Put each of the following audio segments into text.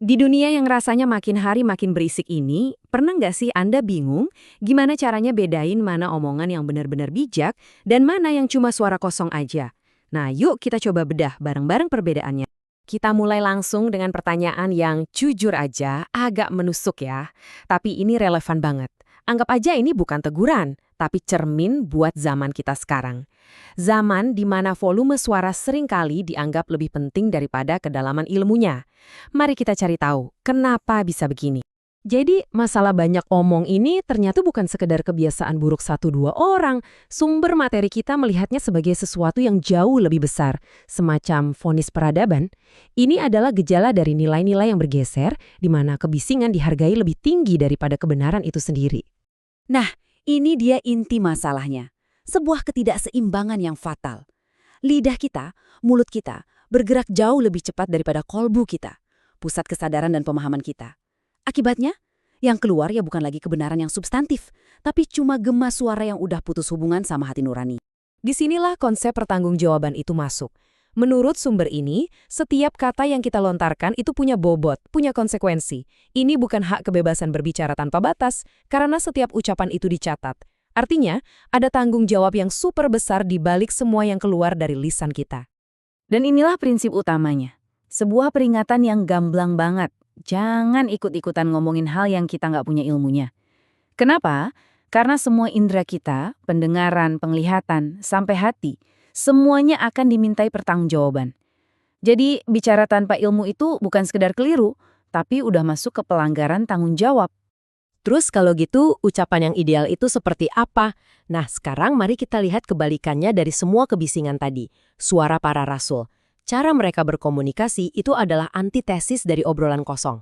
Di dunia yang rasanya makin hari makin berisik ini, pernah nggak sih Anda bingung gimana caranya bedain mana omongan yang benar-benar bijak dan mana yang cuma suara kosong aja? Nah, yuk kita coba bedah bareng-bareng perbedaannya. Kita mulai langsung dengan pertanyaan yang jujur aja agak menusuk ya, tapi ini relevan banget. Anggap aja ini bukan teguran, tapi cermin buat zaman kita sekarang. Zaman di mana volume suara seringkali dianggap lebih penting daripada kedalaman ilmunya. Mari kita cari tahu, kenapa bisa begini. Jadi, masalah banyak omong ini ternyata bukan sekedar kebiasaan buruk satu dua orang. Sumber materi kita melihatnya sebagai sesuatu yang jauh lebih besar, semacam vonis peradaban. Ini adalah gejala dari nilai-nilai yang bergeser, di mana kebisingan dihargai lebih tinggi daripada kebenaran itu sendiri. Nah, ini dia inti masalahnya. Sebuah ketidakseimbangan yang fatal. Lidah kita, mulut kita, bergerak jauh lebih cepat daripada kolbu kita, pusat kesadaran dan pemahaman kita. Akibatnya, yang keluar ya bukan lagi kebenaran yang substantif, tapi cuma gema suara yang udah putus hubungan sama hati nurani. Disinilah konsep pertanggungjawaban itu masuk. Menurut sumber ini, setiap kata yang kita lontarkan itu punya bobot, punya konsekuensi. Ini bukan hak kebebasan berbicara tanpa batas, karena setiap ucapan itu dicatat. Artinya, ada tanggung jawab yang super besar di balik semua yang keluar dari lisan kita. Dan inilah prinsip utamanya. Sebuah peringatan yang gamblang banget. Jangan ikut-ikutan ngomongin hal yang kita nggak punya ilmunya. Kenapa? Karena semua indera kita, pendengaran, penglihatan, sampai hati, semuanya akan dimintai pertanggungjawaban. Jadi, bicara tanpa ilmu itu bukan sekedar keliru, tapi udah masuk ke pelanggaran tanggung jawab. Terus kalau gitu, ucapan yang ideal itu seperti apa? Nah, sekarang mari kita lihat kebalikannya dari semua kebisingan tadi. Suara para rasul. Cara mereka berkomunikasi itu adalah antitesis dari obrolan kosong.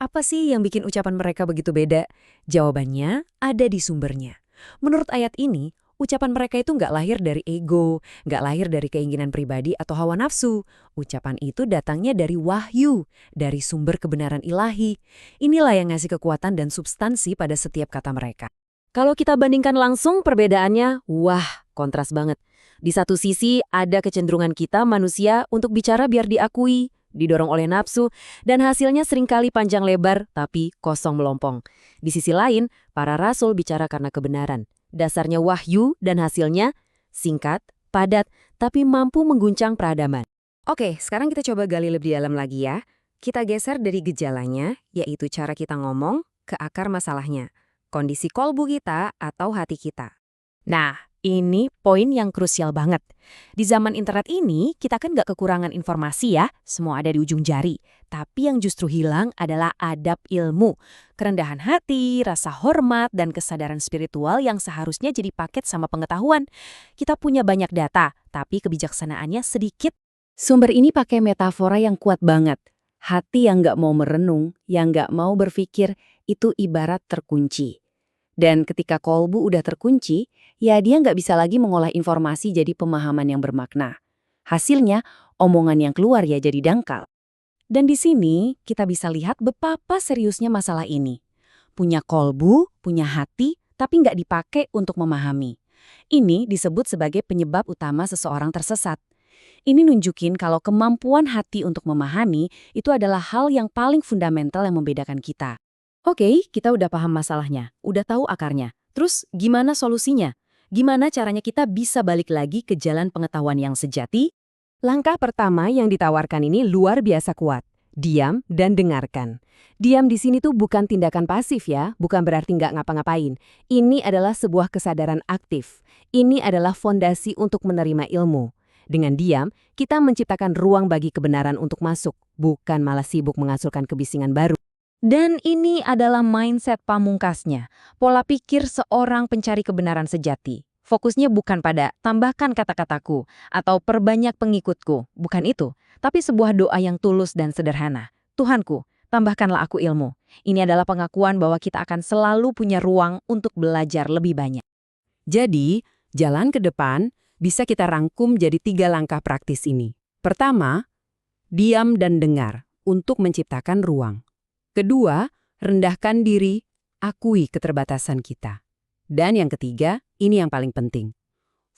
Apa sih yang bikin ucapan mereka begitu beda? Jawabannya ada di sumbernya. Menurut ayat ini, ucapan mereka itu nggak lahir dari ego, nggak lahir dari keinginan pribadi atau hawa nafsu. Ucapan itu datangnya dari wahyu, dari sumber kebenaran ilahi. Inilah yang ngasih kekuatan dan substansi pada setiap kata mereka. Kalau kita bandingkan langsung perbedaannya, wah, kontras banget. Di satu sisi ada kecenderungan kita manusia untuk bicara biar diakui, didorong oleh nafsu, dan hasilnya seringkali panjang lebar tapi kosong melompong. Di sisi lain, para rasul bicara karena kebenaran. Dasarnya wahyu dan hasilnya singkat, padat, tapi mampu mengguncang peradaban. Oke, sekarang kita coba gali lebih dalam lagi ya. Kita geser dari gejalanya, yaitu cara kita ngomong, ke akar masalahnya. Kondisi kolbu kita atau hati kita. Nah, ini poin yang krusial banget. Di zaman internet ini, kita kan nggak kekurangan informasi ya, semua ada di ujung jari. Tapi yang justru hilang adalah adab ilmu, kerendahan hati, rasa hormat, dan kesadaran spiritual yang seharusnya jadi paket sama pengetahuan. Kita punya banyak data, tapi kebijaksanaannya sedikit. Sumber ini pakai metafora yang kuat banget. Hati yang nggak mau merenung, yang nggak mau berpikir, itu ibarat terkunci. Dan ketika kolbu udah terkunci, ya dia nggak bisa lagi mengolah informasi jadi pemahaman yang bermakna. Hasilnya, omongan yang keluar ya jadi dangkal. Dan di sini kita bisa lihat betapa seriusnya masalah ini. Punya kolbu, punya hati, tapi nggak dipakai untuk memahami. Ini disebut sebagai penyebab utama seseorang tersesat. Ini nunjukin kalau kemampuan hati untuk memahami itu adalah hal yang paling fundamental yang membedakan kita. Oke, kita udah paham masalahnya, udah tahu akarnya. Terus gimana solusinya? Gimana caranya kita bisa balik lagi ke jalan pengetahuan yang sejati? Langkah pertama yang ditawarkan ini luar biasa kuat. Diam dan dengarkan. Diam di sini tuh bukan tindakan pasif ya, bukan berarti nggak ngapa-ngapain. Ini adalah sebuah kesadaran aktif. Ini adalah fondasi untuk menerima ilmu. Dengan diam, kita menciptakan ruang bagi kebenaran untuk masuk, bukan malah sibuk menghasilkan kebisingan baru. Dan ini adalah mindset pamungkasnya, pola pikir seorang pencari kebenaran sejati. Fokusnya bukan pada tambahkan kata-kataku atau perbanyak pengikutku, bukan itu. Tapi sebuah doa yang tulus dan sederhana. Tuhanku, tambahkanlah aku ilmu. Ini adalah pengakuan bahwa kita akan selalu punya ruang untuk belajar lebih banyak. Jadi, jalan ke depan bisa kita rangkum jadi 3 langkah praktis ini. Pertama, diam dan dengar untuk menciptakan ruang. Kedua, rendahkan diri, akui keterbatasan kita. Dan yang ketiga, ini yang paling penting.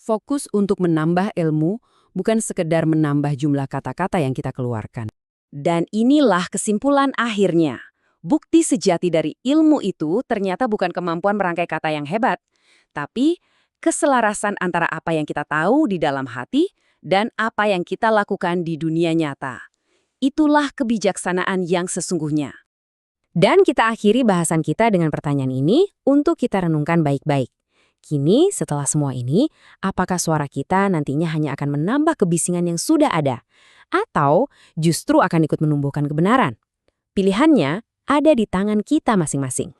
Fokus untuk menambah ilmu, bukan sekedar menambah jumlah kata-kata yang kita keluarkan. Dan inilah kesimpulan akhirnya. Bukti sejati dari ilmu itu ternyata bukan kemampuan merangkai kata yang hebat, tapi keselarasan antara apa yang kita tahu di dalam hati dan apa yang kita lakukan di dunia nyata. Itulah kebijaksanaan yang sesungguhnya. Dan kita akhiri bahasan kita dengan pertanyaan ini untuk kita renungkan baik-baik. Kini, setelah semua ini, apakah suara kita nantinya hanya akan menambah kebisingan yang sudah ada? Atau justru akan ikut menumbuhkan kebenaran? Pilihannya ada di tangan kita masing-masing.